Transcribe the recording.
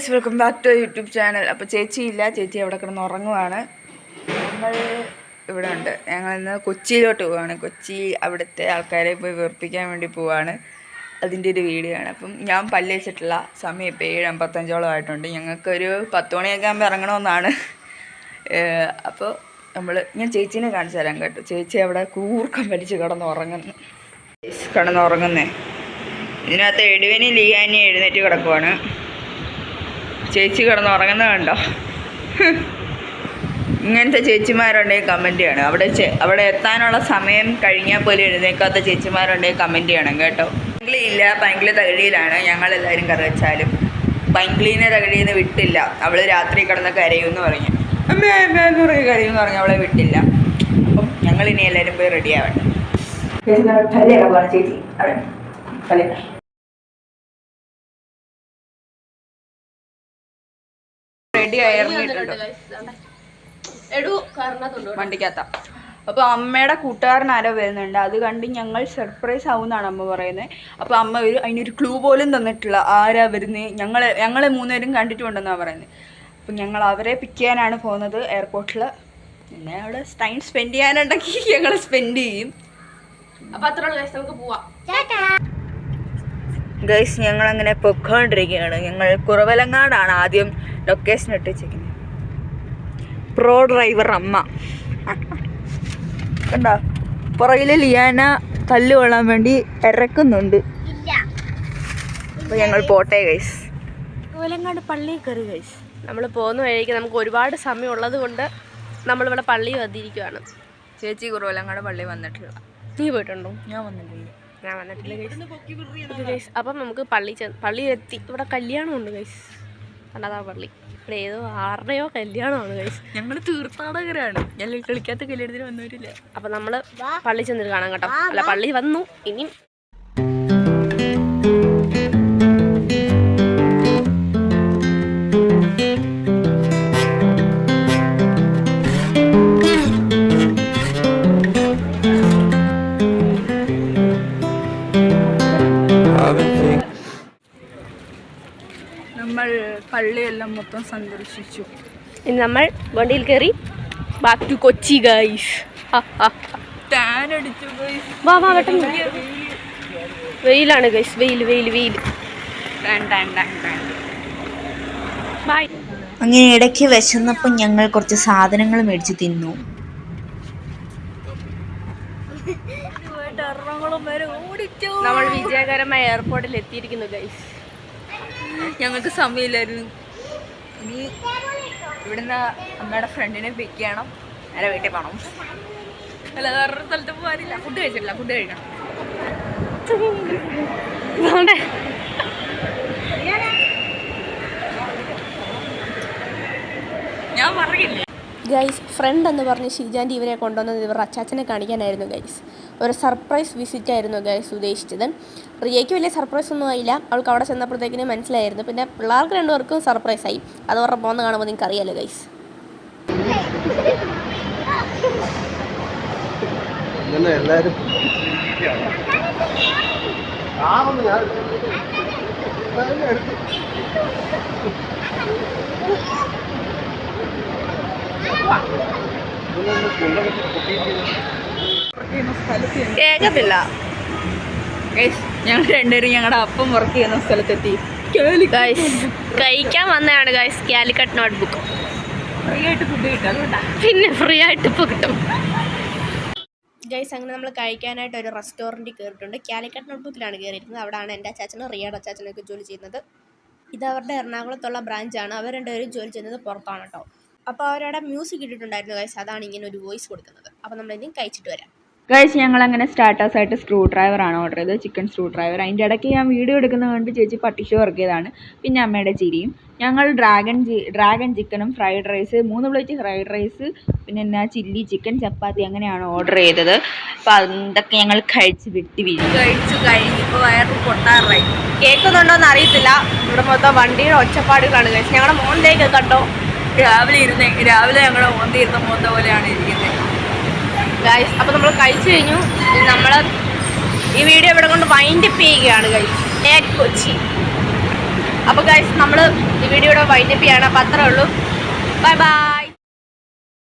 Guys, welcome back to YouTube channel. അപ്പോൾ ചേച്ചിയില്ല, ചേച്ചി അവിടെ കിടന്ന് ഉറങ്ങുവാണ്. ഞങ്ങൾ ഇവിടെ ഉണ്ട്. ഞങ്ങൾ ഇന്ന് കൊച്ചിയിലോട്ട് പോവുകയാണ്. കൊച്ചി അവിടുത്തെ ആൾക്കാരെ പോയി വെറുപ്പിക്കാൻ വേണ്ടി പോവുകയാണ്. അതിൻ്റെ ഒരു വീഡിയോ ആണ്. അപ്പം ഞാൻ പല്ല് വെച്ചിട്ടുള്ള സമയം ഇപ്പോൾ 7:55 ആയിട്ടുണ്ട്. ഞങ്ങൾക്കൊരു 10 മണിയൊക്കെ ആകുമ്പോൾ ഇറങ്ങണമെന്നാണ്. അപ്പോൾ ഞാൻ ചേച്ചീനെ കാണിച്ചു തരാം കേട്ടോ. ചേച്ചി അവിടെ കൂർക്കം വലിച്ച് കിടന്നുറങ്ങുന്നേ. ഇതിനകത്ത് എഡുവിന് ലിയാനി എഴുന്നേറ്റ് കിടക്കുവാണ്. ചേച്ചി കിടന്നുറങ്ങുന്നത് കണ്ടോ? ഇങ്ങനത്തെ ചേച്ചിമാരുണ്ടെങ്കിൽ കമൻറ്റ് ചെയ്യണം. അവിടെ എത്താനുള്ള സമയം കഴിഞ്ഞാൽ പോലും എഴുന്നേക്കാത്ത ചേച്ചിമാരുണ്ടെങ്കിൽ കമൻറ്റ് ചെയ്യണം കേട്ടോ. പൈങ്കിളി ഇല്ല, പൈങ്കിളി തകഴിയിലാണ്. ഞങ്ങളെല്ലാവരും കറി വെച്ചാലും പൈങ്കിളീനെ തകഴിന്ന് വിട്ടില്ല. അവൾ രാത്രി കിടന്ന് കരയുമെന്ന് പറഞ്ഞു. അമ്മേ കുറേ കരയുമെന്ന് പറഞ്ഞു. അവളെ വിട്ടില്ല. അപ്പം ഞങ്ങളിനി എല്ലാവരും പോയി റെഡി ആവട്ടെ. ചേച്ചി റെഡി ആയിറങ്ങിയിട്ടുണ്ട് വണ്ടിക്കകത്ത. അപ്പോൾ അമ്മയുടെ കൂട്ടുകാരൻ ആരോ വരുന്നുണ്ട്. അത് കണ്ട് ഞങ്ങൾ സർപ്രൈസ് ആവുമെന്നാണ് അമ്മ പറയുന്നത്. അപ്പോൾ അമ്മ അതിനൊരു ക്ലൂ പോലും തന്നിട്ടില്ല ആരാ വരുന്നത്. ഞങ്ങൾ 3 പേരും കണ്ടിട്ടുണ്ടെന്നാണ് പറയുന്നത്. അപ്പം ഞങ്ങൾ അവരെ പിക്ക് ചെയ്യാനാണ് പോകുന്നത് എയർപോർട്ടിൽ. പിന്നെ അവിടെ ടൈം സ്പെൻഡ് ചെയ്യാനുണ്ടെങ്കിൽ ഞങ്ങൾ സ്പെൻഡ് ചെയ്യും. അപ്പം അത്രയുള്ള ഗൈസ്, നമുക്ക് പോവാം. ഗൈസ്, ഞങ്ങളങ്ങനെ പൊയ്ക്കൊണ്ടിരിക്കുകയാണ്. ഞങ്ങൾ കുറവലങ്ങാടാണ് ആദ്യം ലൊക്കേഷൻ ഇട്ടിരിക്കുന്നത്. പ്രോ ഡ്രൈവർ അമ്മ കണ്ടോ? പുറകിൽ ലിയാന കല്ല് കൊള്ളാൻ വേണ്ടി ഇറക്കുന്നുണ്ട്. അപ്പോൾ ഞങ്ങൾ പോട്ടെ ഗൈസ്. കുറവലങ്ങാട് പള്ളിയിൽ കയറി ഗൈസ്. നമ്മൾ പോകുന്ന വഴിക്ക് നമുക്ക് ഒരുപാട് സമയം ഉള്ളത് കൊണ്ട് നമ്മളിവിടെ പള്ളി വന്നിരിക്കുകയാണ്. ചേച്ചി കുറവലങ്ങാട് പള്ളി വന്നിട്ടില്ല. നീ പോയിട്ടുണ്ടോ? ഞാൻ വന്നിട്ടില്ല ഗൈസ്. അപ്പം നമുക്ക് പള്ളി എത്തി. ഇവിടെ കല്യാണമുണ്ട് ഗൈസ്. അല്ലാതാ പള്ളി ഇവിടെ ഏതോ 6നെയോ കല്യാണമാണ് ഗൈസ്. ഞങ്ങൾ തീർത്ഥാടകരാണ്. ഞങ്ങൾ കളിക്കാത്ത കല്യാണത്തിന് വന്നവരില്ല. അപ്പം നമ്മൾ പള്ളി ചെന്നിട്ട് കാണാം കേട്ടോ. അല്ല, പള്ളി വന്നു. ഇനി നമ്മൾ പള്ളിയെല്ലാം മൊത്തം സന്ദർശിച്ചു. ഇനി നമ്മൾ വണ്ടിയിൽ കയറി ബാക്ക് ടു കൊച്ചി ഗൈസ്. വാ പെട്ടെന്ന്. വെയിലാണ് ഗൈസ്. വെയിൽ. ബൈ. അങ്ങനെ ഇടയ്ക്ക് വിശന്നപ്പോൾ ഞങ്ങൾ കുറച്ച് സാധനങ്ങൾ മേടിച്ച് തിന്നു. നമ്മൾ വിജയകരമായ എയർപോർട്ടിൽ എത്തിയിരിക്കുന്നു ഗൈസ്. ഞങ്ങൾക്ക് സമയമില്ലായിരുന്നു. ഇനി ഇവിടുന്ന് അമ്മയുടെ ഫ്രണ്ടിനെ പിക്ക് ചെയ്യണം. നേരെ വീട്ടിൽ പോകണം. അല്ല, വേറൊരു സ്ഥലത്ത് പോകാനില്ല. ഫുഡ് കഴിച്ചിട്ടില്ല. ഫുഡ് കഴിക്കണം. ഞാൻ പറയില്ല ഗൈസ്. ഫ്രണ്ട് എന്ന് പറഞ്ഞ് ഷീജാൻറ്റി ഇവരെ കൊണ്ടുവന്നത് ഇവരുടെ അച്ചാച്ചനെ കാണിക്കാനായിരുന്നു ഗൈസ്. ഒരു സർപ്രൈസ് വിസിറ്റ് ആയിരുന്നു ഗൈസ് ഉദ്ദേശിച്ചത്. റിയയ്ക്ക് വലിയ സർപ്രൈസ് ഒന്നും ആയില്ല. അവൾക്ക് അവിടെ ചെന്നപ്പോഴത്തേക്കിനും മനസ്സിലായിരുന്നു. പിന്നെ പിള്ളേർക്ക് 2 പേർക്കും സർപ്രൈസായി. അത് അവരുടെ പോകുന്ന കാണുമ്പോൾ നിങ്ങൾക്ക് അറിയാലോ ഗൈസ്. കേൾക്കത്തില്ല. ഞങ്ങൾ 2 പേരും ഞങ്ങളുടെ അപ്പം വർക്ക് ചെയ്യുന്ന സ്ഥലത്തെത്തി. കഴിക്കാൻ വന്നതാണ് ഗൈസ്. കാലിക്കറ്റ് നോട്ട്ബുക്ക് ഫ്രീ ആയിട്ട് ഫുഡ് കിട്ടും. അതുകൊണ്ടാണ്. പിന്നെ ഫ്രീ ആയിട്ട് ഇപ്പോൾ കിട്ടും ഗൈസ്. അങ്ങനെ നമ്മൾ കഴിക്കാനായിട്ട് ഒരു റെസ്റ്റോറൻറ്റിൽ കയറിയിട്ടുണ്ട്. കാലിക്കറ്റ് നോട്ട്ബുക്കിലാണ് കയറിയിരിക്കുന്നത്. അവിടെയാണ് എൻ്റെ അച്ചാച്ചനും റിയയുടെ അച്ചാച്ചനൊക്കെ ജോലി ചെയ്യുന്നത്. ഇത് അവരുടെ എറണാകുളത്തുള്ള ബ്രാഞ്ചാണ്. അവർ 2 പേരും ജോലി ചെയ്യുന്നത് പുറത്താണ് കേട്ടോ. അപ്പോൾ അവരവിടെ മ്യൂസിക് ഇട്ടിട്ടുണ്ടായിരുന്നു ഗൈസ്. അതാണ് ഇങ്ങനെ ഒരു വോയിസ് കൊടുക്കുന്നത്. അപ്പോൾ നമ്മളിനി കഴിച്ചിട്ട് വരാം ഗൈസ്. ഞങ്ങളങ്ങനെ സ്റ്റാർട്ടേഴ്സായിട്ട് സ്ക്രൂ ഡ്രൈവറാണ് ഓർഡർ ചെയ്തത്. Chicken screw driver. അതിൻ്റെ ഇടയ്ക്ക് ഞാൻ വീഡിയോ എടുക്കുന്നത് കണ്ട് ചേച്ചി പട്ടിഷോ വർക്ക് ചെയ്തതാണ്. പിന്നെ അമ്മയുടെ ചിരിയും. ഞങ്ങൾ ഡ്രാഗൺ ചിക്കനും fried rice 3 plate fried rice, പിന്നെ എന്നാ ചില്ലി ചിക്കൻ, ചപ്പാത്തി അങ്ങനെയാണ് ഓർഡർ ചെയ്തത്. അപ്പോൾ അതൊക്കെ ഞങ്ങൾ കഴിച്ച് കഴിഞ്ഞപ്പോൾ വയറ് പൊട്ടാറായി. കേൾക്കുന്നുണ്ടോയെന്ന് അറിയത്തില്ല. ഇവിടെ മൊത്തം വണ്ടിയുടെ ഒച്ചപ്പാടുകളാണ് ഗൈസ്. ഞങ്ങളുടെ മോളിലേക്ക് കണ്ടോ? രാവിലെ ഞങ്ങളുടെ മോന്തിയിരുന്ന മോന്ത പോലെയാണ് ഇരിക്കുന്നത് ഗൈസ്. അപ്പോൾ നമ്മൾ കഴിച്ചു കഴിഞ്ഞു. നമ്മൾ ഈ വീഡിയോ ഇവിടെ കൊണ്ട് വൈൻഡപ്പ് ചെയ്യുകയാണ് ഗൈസ്. കൊച്ചി. അപ്പോൾ ഗൈസ് നമ്മൾ ഈ വീഡിയോയുടെ വൈൻഡപ്പ് ചെയ്യാണ്. അപ്പോൾ അത്രേ ഉള്ളൂ. Bye bye.